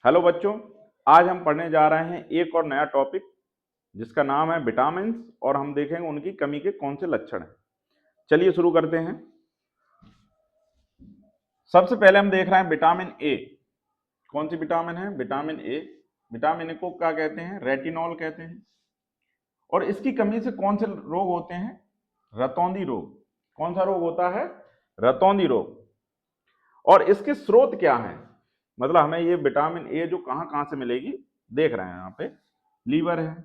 Hello बच्चों, आज हम पढ़ने जा रहे हैं एक और नया टॉपिक जिसका नाम है विटामिन्स और हम देखेंगे उनकी कमी के कौन से लक्षण हैं। चलिए शुरू करते हैं। सबसे पहले हम देख रहे हैं विटामिन ए। कौन सी विटामिन है? Vitamin A. विटामिन ए को क्या कहते हैं? रेटिनॉल कहते हैं। और इसकी कमी से कौन से रोग होते हैं? रतौंधी रोग। कौन सा रोग होता है? रतौंधी रोग। और इसके स्रोत क्या हैं? मतलब हमें ये विटामिन ए जो कहां कहां से मिलेगी देख रहे हैं। यहाँ पे लीवर है,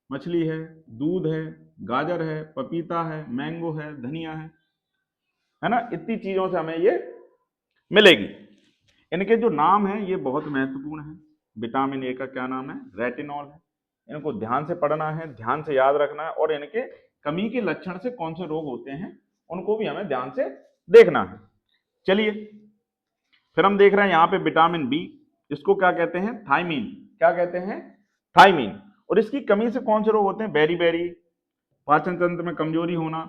मछली है, दूध है, गाजर है, पपीता है, मैंगो है, धनिया है ना। इतनी चीजों से हमें ये मिलेगी। इनके जो नाम है ये बहुत महत्वपूर्ण है। विटामिन ए का क्या नाम है? रेटिनॉल है। इनको ध्यान से पढ़ना है, ध्यान से याद रखना है और इनके कमी के लक्षण से कौन से रोग होते हैं उनको भी हमें ध्यान से देखना है। चलिए फिर हम देख रहे हैं यहाँ पे विटामिन बी। इसको क्या कहते हैं? थायमीन। क्या कहते हैं? थायमीन। और इसकी कमी से कौन से रोग होते हैं? बेरी, पाचन तंत्र में कमजोरी होना।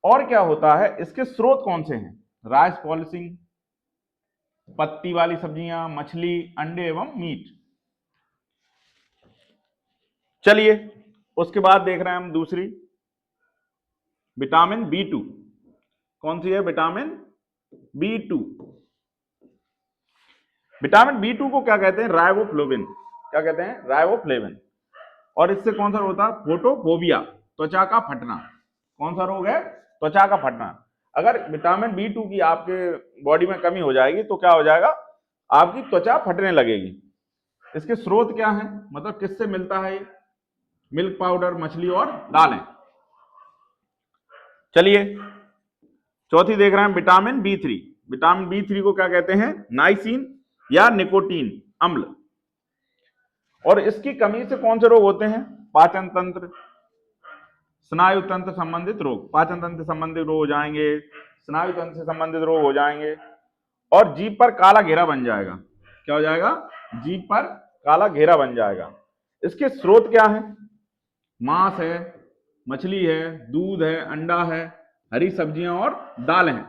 और क्या होता है? इसके स्रोत कौन से हैं? राइस पॉलिशिंग, पत्ती वाली सब्जियां, मछली, अंडे एवं मीट। चलिए उसके बाद देख रहे हैं हम दूसरी विटामिन बी टू। कौन सी है? Vitamin B two. Vitamin B two को क्या कहते हैं? राइबोफ्लेविन। क्या कहते हैं? राइबोफ्लेविन। और इससे कौन सा होता है? फोटोफोबिया, त्वचा का फटना। कौन सा रोग है? त्वचा का फटना। अगर विटामिन बी टू की आपके बॉडी में कमी हो जाएगी तो क्या हो जाएगा? आपकी त्वचा फटने लगेगी। इसके स्रोत क्या है? मतलब किससे मिलता है ये? मिल्क पाउडर, मछली और दालें। चलिए चौथी देख रहे हैं vitamin B three. Vitamin B three को क्या कहते हैं? नाइसिन या निकोटीन अम्ल। और इसकी कमी से कौन से रोग होते हैं? पाचन तंत्र, स्नायु तंत्र संबंधित रोग। पाचन तंत्र से संबंधित रोग हो जाएंगे, स्नायु तंत्र से संबंधित रोग हो जाएंगे और जीभ पर काला घेरा बन जाएगा। क्या हो जाएगा? जीभ पर काला घेरा बन जाएगा। इसके स्रोत क्या है? मांस है, मछली है, दूध है, अंडा है, हरी सब्जियां और दाल हैं।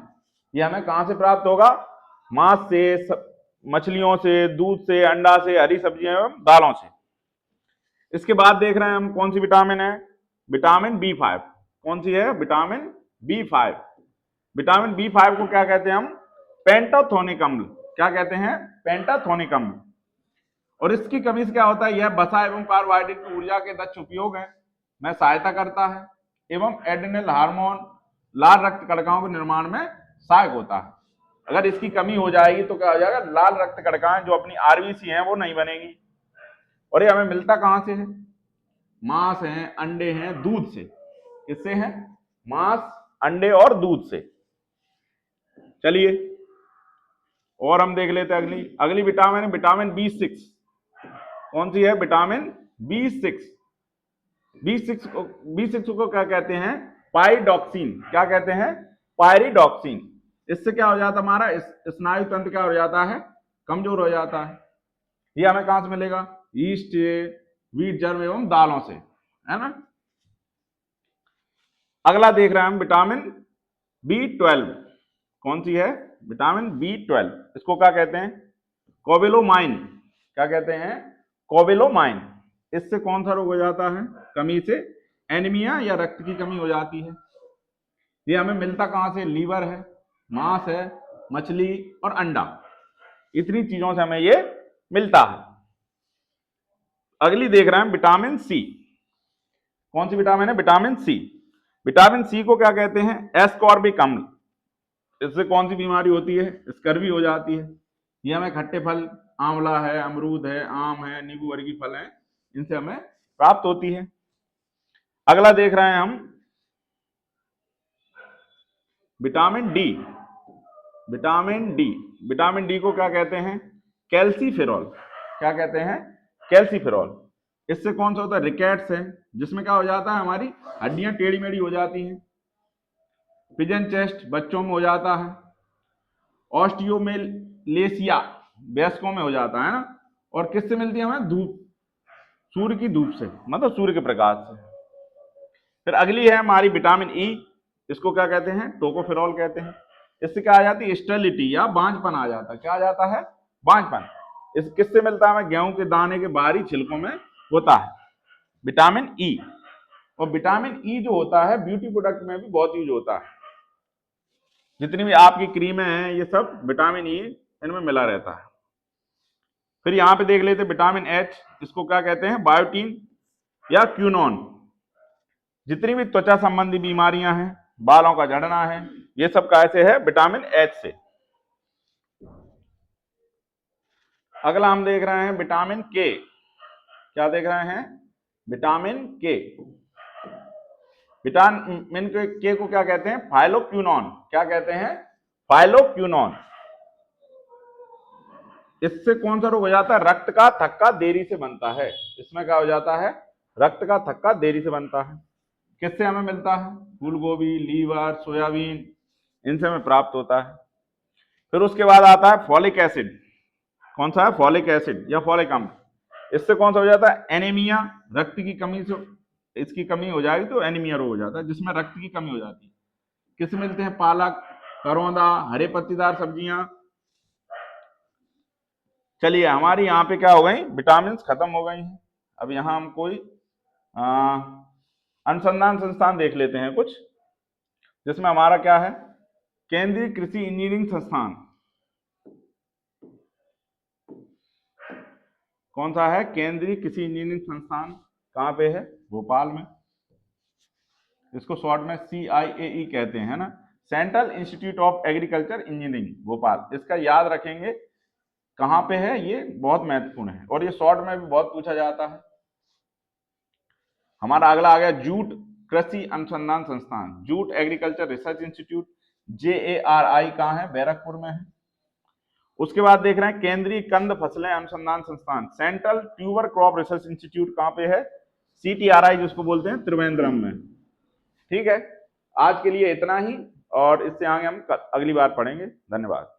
ये हमें कहां से प्राप्त होगा? मांस से, मछलियों से, दूध से, अंडा से, हरी सब्जियां एवं दालों से। इसके बाद देख रहे हैं हम कौन सी विटामिन है? Vitamin B5. कौन सी है? Vitamin B5. विटामिन बी5 को क्या कहते हैं हम? पेंटाथोनिक अम्ल। क्या कहते हैं? पेंटाथोनिक अम्ल। और इसकी कमी से क्या होता है? यह वसा एवं कार्बोहाइड्रेट की ऊर्जा के दक्ष उपयोग में सहायता करता है एवं एड्रेनल हार्मोन, लाल रक्त कणिकाओं के निर्माण में सहायक होता है। अगर इसकी कमी हो जाएगी तो क्या हो जाएगा? लाल रक्त कणिकाएं जो अपनी आरबीसी हैं वो नहीं बनेगी। और ये हमें मिलता कहां से है? मांस है, अंडे हैं, दूध से। किससे है? मांस, अंडे और दूध से। चलिए और हम देख लेते हैं अगली विटामिन है विटामिन बी6। कौन सी है? Vitamin B6. बी6 को क्या कहते हैं? पाइरिडॉक्सिन। क्या कहते हैं? पाइरिडॉक्सिन। इससे क्या हो जाता है? हमारा स्नायु तंत्र क्या हो जाता है? कमजोर हो जाता है। ये हमें कहां से मिलेगा? ईस्ट, व्हीट जर्म एवं दालों से, है ना। अगला देख रहे हैं हम विटामिन बी12। कौन सी है? Vitamin B12. इसको क्या कहते हैं? कोबेलोमाइन। क्या कहते हैं? कोबेलोमाइन। इससे कौन सा रोग हो जाता है? कमी से एनीमिया या रक्त की कमी हो जाती है। ये हमें मिलता कहां से? लीवर है, मांस है, मछली और अंडा। इतनी चीजों से हमें ये मिलता है। अगली देख रहे हैं विटामिन सी। कौन सी विटामिन है? Vitamin C. विटामिन सी को क्या कहते हैं? एस्कॉर्बिक अम्ल। इससे कौन सी बीमारी होती है? स्कर्वी हो जाती है। ये हमें खट्टे फल, आंवला है, अमरूद है, आम है, नींबू वर्गीय फल है, इनसे हमें प्राप्त होती है। अगला देख रहे हैं हम vitamin D. Vitamin D. Vitamin D को क्या कहते हैं? कैल्सीफेरॉल। क्या कहते हैं? कैल्सीफेरॉल। इससे कौन सा होता है? रिकेट्स है, जिसमें क्या हो जाता है? हमारी हड्डियां टेढ़ी मेढ़ी हो जाती हैं। पिजन चेस्ट बच्चों में हो जाता है। ऑस्टियोमेलेसिया वयस्कों में हो जाता है ना। और किससे मिलती है हमें? धूप, सूर्य की धूप से, मतलब सूर्य के प्रकाश से। फिर अगली है हमारी विटामिन ई। इसको क्या कहते हैं? टोकोफेरॉल कहते हैं। इससे क्या आ जाती है? स्टेरिलिटी या बांझपन आ जाता है। क्या आ जाता है? बांझपन। इस किससे मिलता है हमें? गेहूं के दाने के बाहरी छिलकों में होता है विटामिन ई। और विटामिन ई जो होता है ब्यूटी प्रोडक्ट में भी बहुत यूज होता है। जितनी भी आपकी क्रीमें हैं ये सब विटामिन ई इनमें मिला रहता है। फिर यहां पे देख लेते हैं विटामिन एच, इसको क्या कहते हैं? बायोटीन या क्यूनोन। जितनी भी त्वचा संबंधी बीमारियां हैं, बालों का झड़ना है, ये सब कैसे है? विटामिन एच से। अगला हम देख रहे हैं विटामिन के। क्या देख रहे हैं? विटामिन के। विटामिन के को क्या कहते हैं? फाइलोक्यूनॉन। क्या कहते हैं? फाइलोक्यूनॉन। इससे कौन सा रोग हो जाता है? रक्त का थक्का देरी से बनता है। इसमें क्या हो जाता है? रक्त का थक्का देरी से बनता है। किससे हमें मिलता है? फूल गोभी, लीवर, सोयाबीन, इनसे हमें प्राप्त होता है। फिर उसके बाद आता है फॉलिक एसिड। कौन सा है? फॉलिक एसिड या फॉलिक अम्ल। इससे कौन सा हो जाता है? एनीमिया। रक्त की कमी से इसकी कमी हो जाएगी तो एनीमिया रोग हो जाता है, जिसमें रक्त की कमी हो जाती है। किससे मिलते हैं? पालक, करौंदा, हरे पत्तेदार सब्जियां। चलिए हमारी यहाँ पे क्या हो गई? विटामिन खत्म हो गई हैं। अब यहाँ हम कोई अनुसंधान संस्थान देख लेते हैं कुछ, जिसमें हमारा क्या है? केंद्रीय कृषि इंजीनियरिंग संस्थान। कौन सा है? केंद्रीय कृषि इंजीनियरिंग संस्थान। कहाँ पे है? भोपाल में। इसको शॉर्ट में CIAE कहते हैं ना, central institute of agriculture engineering Bhopal. इसका याद रखेंगे कहाँ पे है, ये बहुत महत्वपूर्ण है और ये शॉर्ट में भी बहुत पूछा जाता है। हमारा अगला आ गया जूट कृषि अनुसंधान संस्थान, jute agriculture research institute, JARI। कहाँ है? बैरकपुर में है। उसके बाद देख रहे हैं केंद्रीय कंद फसलें अनुसंधान संस्थान, central tuber crop research institute. कहाँ पे है? CTRI जिसको बोलते हैं, त्रिवेंद्रम में। ठीक है, आज के लिए इतना ही और इससे आगे हम अगली बार पढ़ेंगे। धन्यवाद।